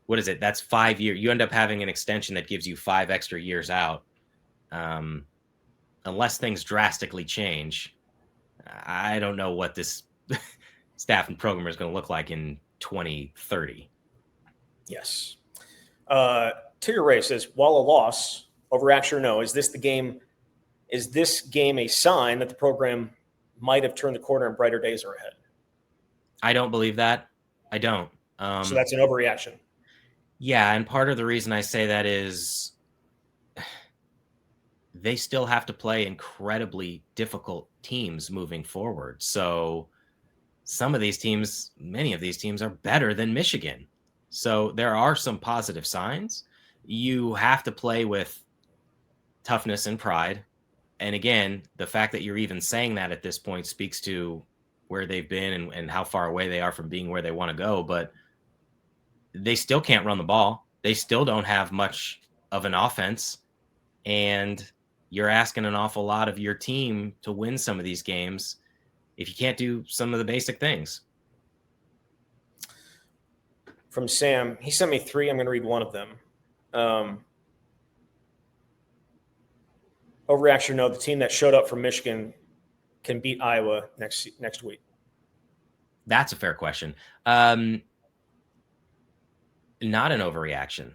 what is it? That's 5 years. You end up having an extension that gives you 5 extra years out. Unless things drastically change, I don't know what this staff and program is going to look like in 2030.
Yes. Tigger Ray says, while a loss, overreaction or no, is this game a sign that the program might have turned the corner and brighter days are ahead?
I don't believe that. I don't.
So that's an overreaction.
Yeah, and part of the reason I say that is they still have to play incredibly difficult teams moving forward. So many of these teams are better than Michigan. So there are some positive signs. You have to play with toughness and pride. And again, the fact that you're even saying that at this point speaks to where they've been and how far away they are from being where they want to go. But they still can't run the ball. They still don't have much of an offense. And you're asking an awful lot of your team to win some of these games if you can't do some of the basic things.
From Sam, he sent me 3. I'm going to read one of them. Overreaction, no, the team that showed up from Michigan can beat Iowa next week.
That's a fair question. Not an overreaction.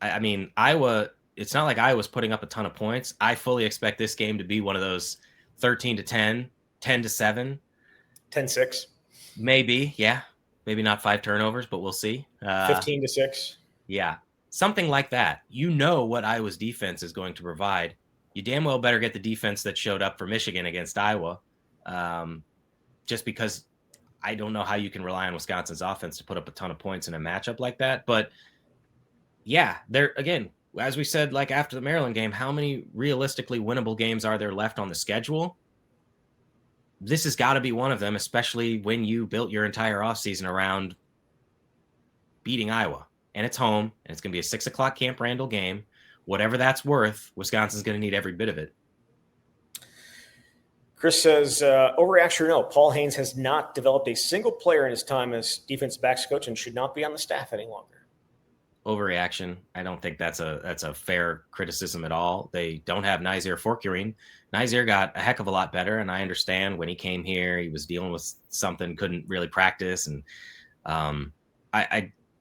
I mean, Iowa, it's not like Iowa's putting up a ton of points. I fully expect this game to be one of those 13-10, 10-7.
10-6.
Maybe, yeah. Maybe not 5 turnovers, but we'll see.
15-6.
Yeah, something like that. You know what Iowa's defense is going to provide. You damn well better get the defense that showed up for Michigan against Iowa, just because I don't know how you can rely on Wisconsin's offense to put up a ton of points in a matchup like that. But yeah, there again, as we said, like after the Maryland game, how many realistically winnable games are there left on the schedule? This has got to be one of them, especially when you built your entire offseason around beating Iowa. And it's home, and it's going to be a 6 o'clock Camp Randall game. Whatever that's worth, Wisconsin's going to need every bit of it.
Chris says, overreaction or no, Paul Haynes has not developed a single player in his time as defensive backs coach and should not be on the staff any longer.
Overreaction. I don't think that's a fair criticism at all. They don't have Nazir Forkurin. Nazir got a heck of a lot better, and I understand when he came here, he was dealing with something, couldn't really practice, and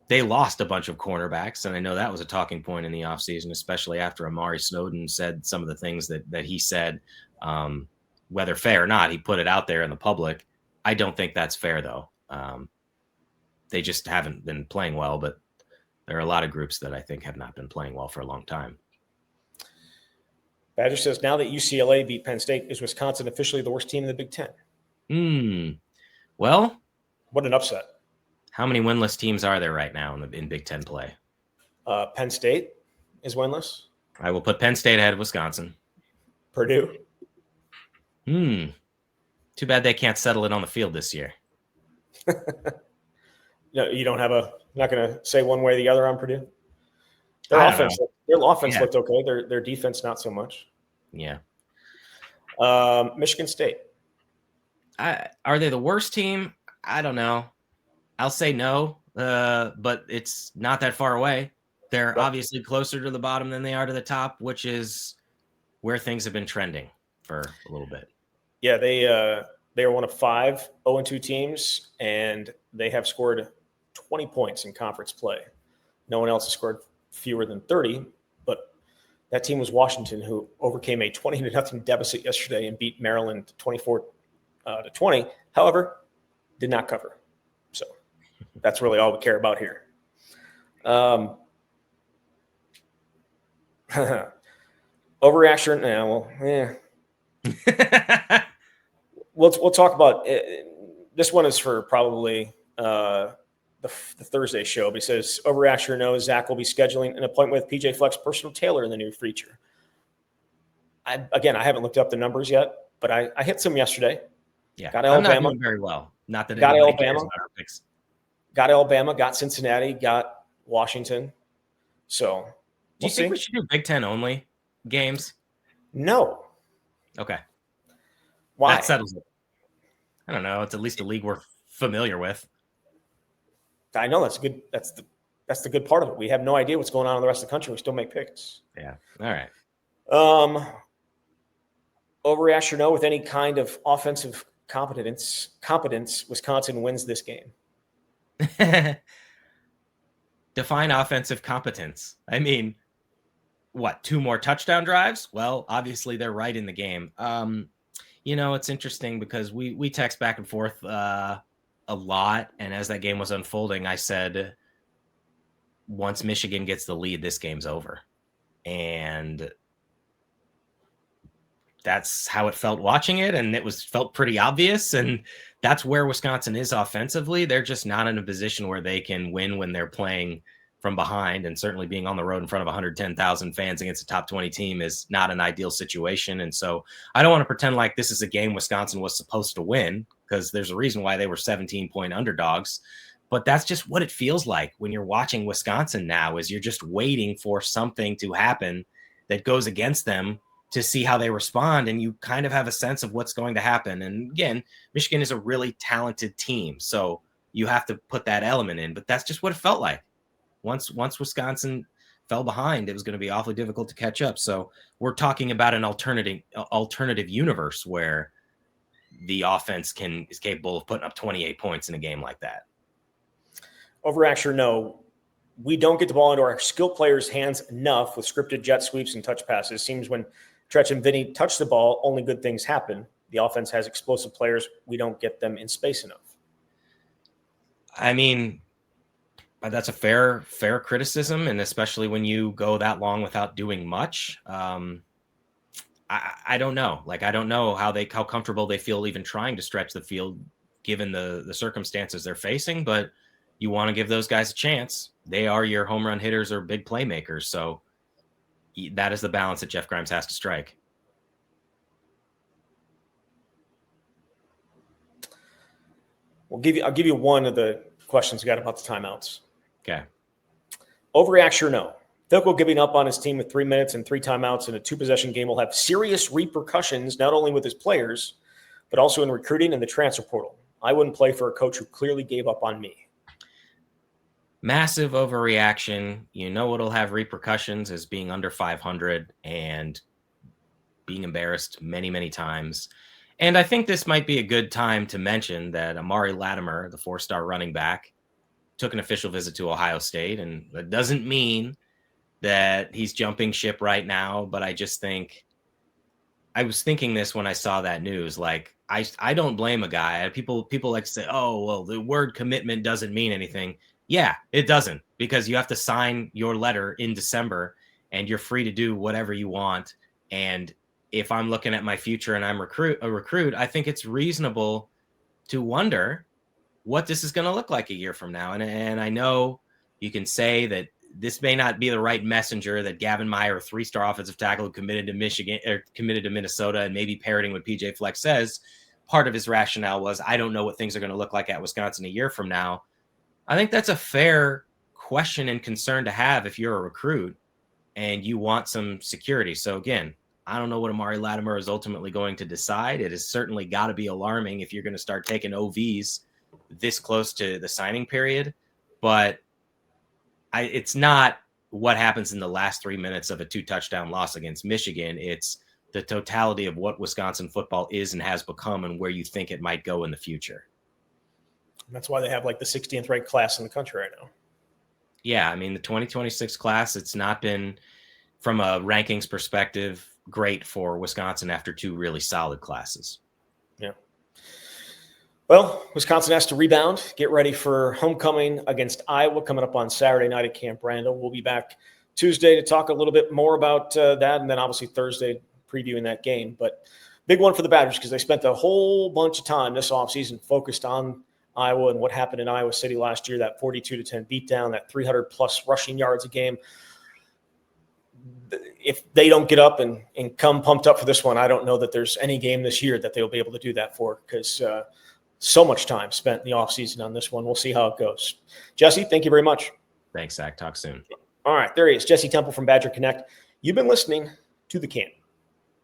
they lost a bunch of cornerbacks, and I know that was a talking point in the offseason, especially after Amari Snowden said some of the things that he said, whether fair or not, he put it out there in the public. I don't think that's fair, though. They just haven't been playing well, but there are a lot of groups that I think have not been playing well for a long time.
Badger says, now that UCLA beat Penn State, is Wisconsin officially the worst team in the Big Ten?
Well,
what an upset.
How many winless teams are there right now in Big Ten play?
Penn State is winless.
I will put Penn State ahead of Wisconsin.
Purdue.
Too bad they can't settle it on the field this year.
No, you don't have not going to say one way or the other on Purdue? Their offense looked okay. Their defense, not so much.
Yeah.
Michigan State.
Are they the worst team? I don't know. I'll say no, but it's not that far away. They're obviously closer to the bottom than they are to the top, which is where things have been trending for a little bit.
Yeah, they are one of 5 0-2 teams, and they have scored 20 points in conference play. No one else has scored fewer than 30, but that team was Washington, who overcame a 20-0 deficit yesterday and beat Maryland 24-20. However, did not cover. So that's really all we care about here. Overreaction? we'll talk about this one is for probably the Thursday show. But he says, overreaction or no, Zach will be scheduling an appointment with PJ Fleck's personal tailor in the near future. I haven't looked up the numbers yet, but I hit some yesterday.
Yeah,
got
Alabama.
Alabama.
I'm not doing very well. Not that
got
anybody cares
Alabama.
about our picks.
Got Alabama. Got Cincinnati. Got Washington. So
do you think we should do Big Ten only games? No. Okay.
Why?
That settles it. I don't know. It's at least a league we're familiar with.
I know that's good. That's the good part of it. We have no idea what's going on in the rest of the country. We still make picks.
Yeah. All right.
Overreaction or no, with any kind of offensive competence, Wisconsin wins this game.
Define offensive competence. I mean, what, 2 more touchdown drives? Well, obviously they're right in the game. It's interesting because we text back and forth a lot. And as that game was unfolding, I said, once Michigan gets the lead, this game's over. And that's how it felt watching it. And it felt pretty obvious. And that's where Wisconsin is offensively. They're just not in a position where they can win when they're playing from behind, and certainly being on the road in front of 110,000 fans against a top 20 team is not an ideal situation. And so I don't want to pretend like this is a game Wisconsin was supposed to win, because there's a reason why they were 17-point underdogs. But that's just what it feels like when you're watching Wisconsin now, is you're just waiting for something to happen that goes against them to see how they respond. And you kind of have a sense of what's going to happen. And again, Michigan is a really talented team, so you have to put that element in, but that's just what it felt like. Once Wisconsin fell behind, it was going to be awfully difficult to catch up. So we're talking about an alternative universe where the offense is capable of putting up 28 points in a game like that.
Overreaction or no, we don't get the ball into our skilled players' hands enough with scripted jet sweeps and touch passes. Seems when Tretch and Vinny touch the ball, only good things happen. The offense has explosive players. We don't get them in space enough.
I mean, that's a fair criticism, and especially when you go that long without doing much. I don't know. I don't know how comfortable they feel even trying to stretch the field given the circumstances they're facing, but you want to give those guys a chance. They are your home run hitters or big playmakers, so that is the balance that Jeff Grimes has to strike.
I'll give you one of the questions we got about the timeouts.
Okay.
Overreaction or no? Fickell giving up on his team with 3 minutes and 3 timeouts in a 2-possession game will have serious repercussions, not only with his players, but also in recruiting and the transfer portal. I wouldn't play for a coach who clearly gave up on me.
Massive overreaction. It'll have repercussions as being under 500 and being embarrassed many, many times. And I think this might be a good time to mention that Amari Latimer, the 4-star running back, took an official visit to Ohio State. And that doesn't mean that he's jumping ship right now, but I just think, I was thinking this when I saw that news. I don't blame a guy. People like to say, oh, well, the word commitment doesn't mean anything. Yeah, it doesn't, because you have to sign your letter in December and you're free to do whatever you want. And if I'm looking at my future and I'm a recruit, I think it's reasonable to wonder what this is going to look like a year from now. And I know you can say that this may not be the right messenger, that Gavin Meyer, a 3-star offensive tackle who committed to Michigan or committed to Minnesota, and maybe parroting what PJ Fleck says, part of his rationale was, I don't know what things are going to look like at Wisconsin a year from now. I think that's a fair question and concern to have if you're a recruit and you want some security. So again, I don't know what Amari Latimer is ultimately going to decide. It has certainly got to be alarming if you're going to start taking OVs this close to the signing period, but it's not what happens in the last 3 minutes of a 2-touchdown loss against Michigan. It's the totality of what Wisconsin football is and has become and where you think it might go in the future.
That's why they have the 16th ranked class in the country right now.
Yeah, I mean, the 2026 class, it's not been, from a rankings perspective, great for Wisconsin after 2 really solid classes.
Yeah. Well, Wisconsin has to rebound, get ready for homecoming against Iowa coming up on Saturday night at Camp Randall. We'll be back Tuesday to talk a little bit more about that, and then obviously Thursday previewing that game. But big one for the Badgers because they spent a whole bunch of time this offseason focused on Iowa and what happened in Iowa City last year, that 42-10 beatdown, that 300-plus rushing yards a game. If they don't get up and come pumped up for this one, I don't know that there's any game this year that they'll be able to do that for because so much time spent in the offseason on this one. We'll see how it goes. Jesse, thank you very much.
Thanks, Zach. Talk soon.
All right, there he is, Jesse Temple from Badger Connect. You've been listening to The Can.